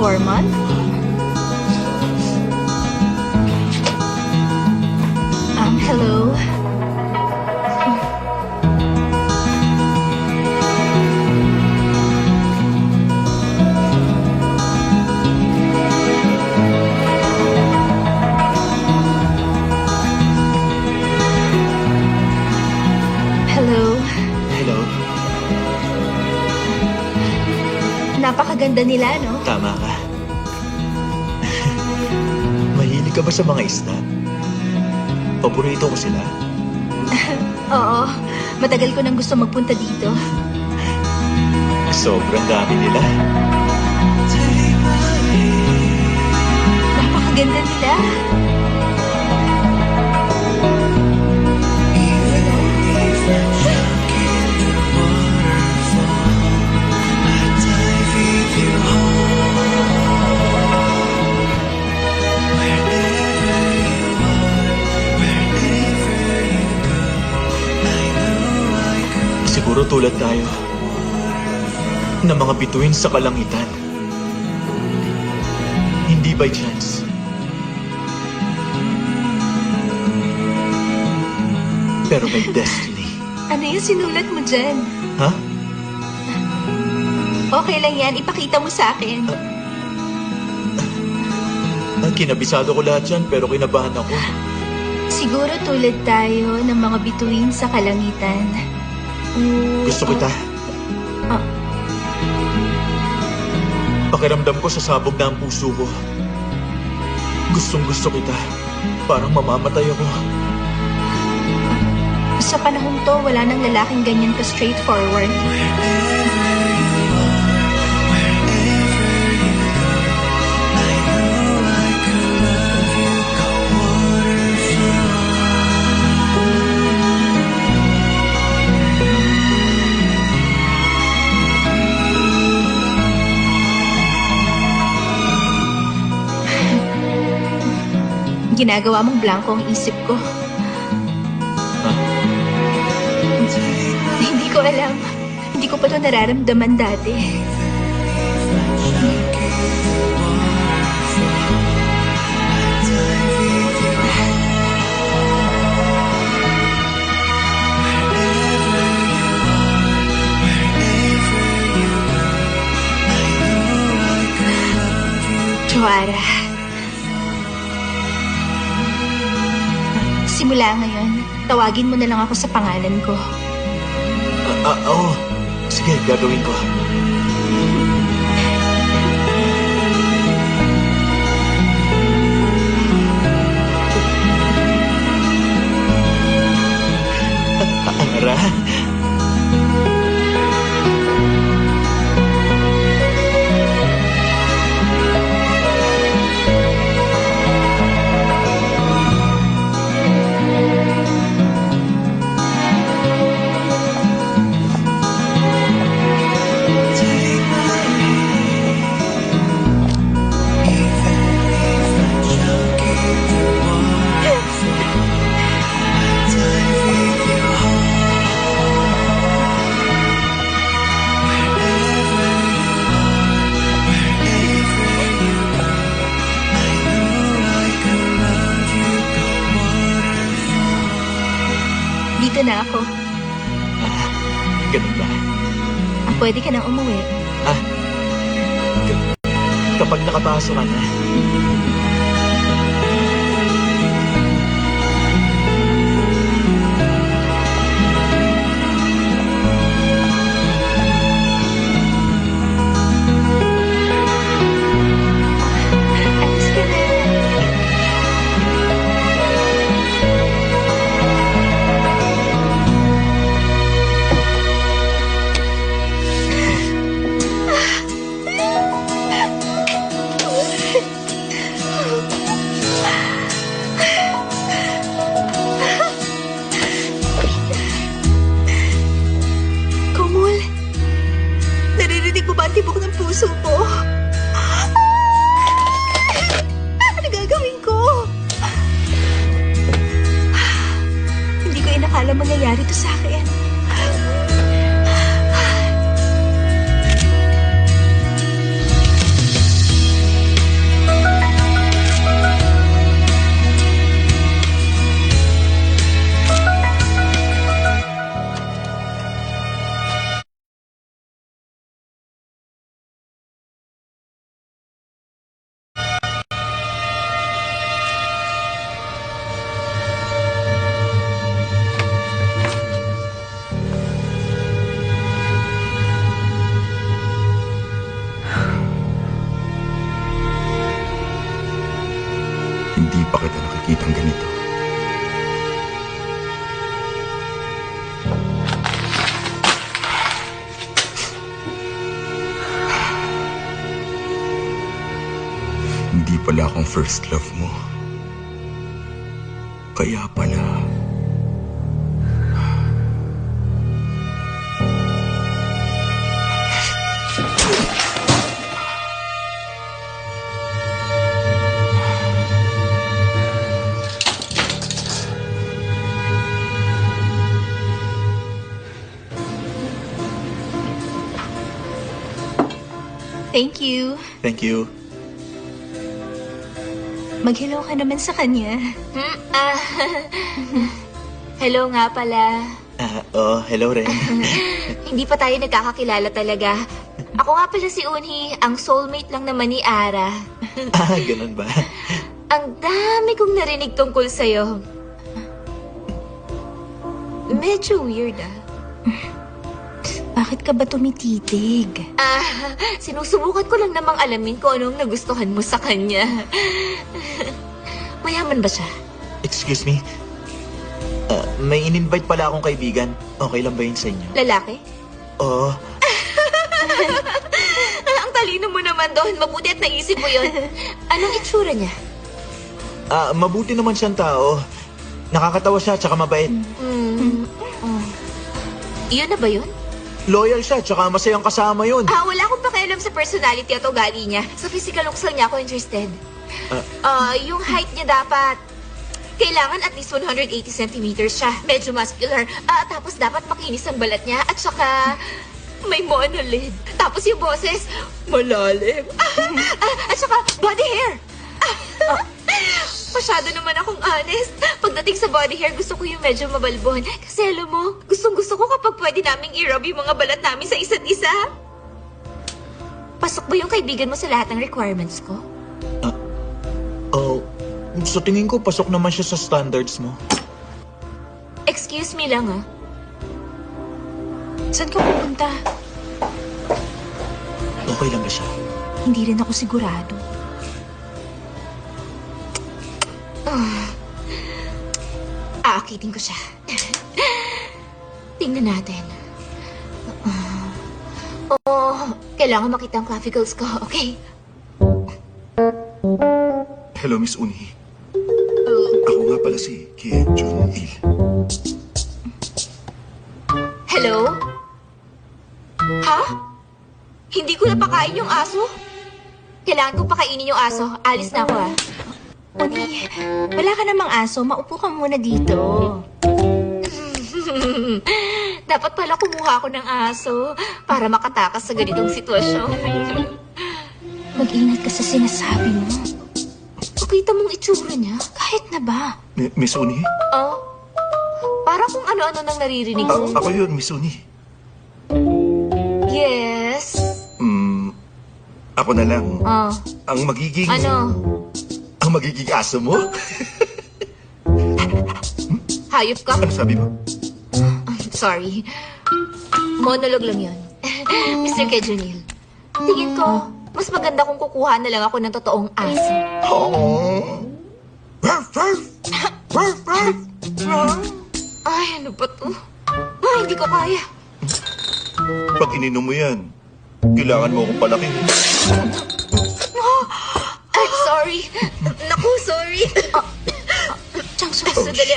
Gorman? Hello? Hello? Hello? Napakaganda nila, no? Tama ka. Mahilig ka ba sa mga isda? Paborito ko sila. Oo. Matagal ko nang gusto magpunta dito. Sobrang dami nila. Napakaganda nila. Siguro tulad tayo ng mga bituin sa kalangitan. Hindi by chance. Pero may destiny. Ano yung sinulat mo dyan? Ha? Okay lang yan. Ipakita mo sa akin. Kinabisado ko lahat yan pero kinabahan ako. Siguro tulad tayo ng mga bituin sa kalangitan. Gusto kita. Ah. Pakiramdam ko sa sabog na ang puso ko. Gustong gusto kita. Parang mamamatay ako. Sa panahon to, wala nang lalaking ganyan ka straightforward. Ginagawa mong blanco ang isip ko. Hindi ko alam. Hindi ko pa ito nararamdaman dati. Joara. Simula ngayon, tawagin mo na lang ako sa pangalan ko. Oo. Sige, gagawin ko. Ara. Dito na ako. Ganun ba? Pwede ka nang umuwi. Kapag nakapasok ka na. Alis ka na. Komol, naririnig mo ba ang tibok ng puso ko? Ano gagawin ko? Hindi ko inakala mangyayari to sa akin. Hindi pa kita nakikitang ganito. Hindi pala akong first love mo. Kaya pala... Thank you. Thank you. Mag-hello ka naman sa kanya. Hello nga pala. Hello rin. Hindi pa tayo nagkakakilala talaga. Ako nga pala si Unhi, ang soulmate lang naman ni Ara. Ganun ba? Ang dami kong narinig tungkol sa'yo. Medyo weird Bakit ka ba tumititig? Sinusubukan ko lang namang alamin kung anong nagustuhan mo sa kanya. Mayaman ba siya? Excuse me? May in-invite pala akong kaibigan. Okay lang ba yun sa inyo? Lalaki? Oo. Ang talino mo naman doon. Mabuti at naisip mo yon. Anong itsura niya? Mabuti naman siyang tao. Nakakatawa siya, tsaka mabait. Iyon na ba yun? Loyal siya, tsaka masayang kasama yun. Wala akong pakialam sa personality at ugali niya. Sa physical looks lang niya ako interested. Yung height niya dapat... Kailangan at least 180 centimeters siya. Medyo muscular. Tapos dapat makinis ang balat niya. At saka... May monolid. Tapos yung boses... Malalim. At saka body hair. Masyado naman akong honest. Pagdating sa body hair, gusto ko yung medyo mabalbon. Kasi alam mo, gustong-gusto ko kapag pwede naming i-rub yung mga balat namin sa isa't isa. Pasok ba yung kaibigan mo sa lahat ng requirements ko? Sa tingin ko, pasok naman siya sa standards mo. Excuse me lang Saan ka pupunta? Okay lang ba siya? Hindi rin ako sigurado. Aakitin ko siya. Tingnan natin. Kailangan makita ang clavicles ko, okay? Hello, Miss Unhi. Ako nga pala si Kie Jun Il. Hello? Ha? Hindi ko napakain yung aso? Kailangan kong pakainin yung aso. Alis na ako Uni, wala ka namang aso. Maupo ka muna dito. Dapat pala kumuha ako ng aso para makatakas sa ganitong sitwasyon. Mag-ingat ka sa sinasabi mo. Kita mong itsura niya? Kahit na ba? Miss Unhi? Para kung ano-ano nang naririnig ko. Ako yun, Miss Unhi. Yes? Ako na lang. Ang magiging... Ano? Ang magiging aso mo? Hayop ka? Ano sabi mo? Sorry. Monolog lang yun. Mr. Kejunil, tingin ko, mas maganda kung kukuha na lang ako ng totoong aso. Oh. Ruff, ruff. Ruff, ruff. Ay, ano ba to? Hindi ko kaya. Pag ininom mo yan, kailangan mo akong palaki. I'm sorry. Naku, sorry. Changso. Sandali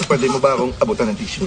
Pwede mo ba akong abutan ng tissue?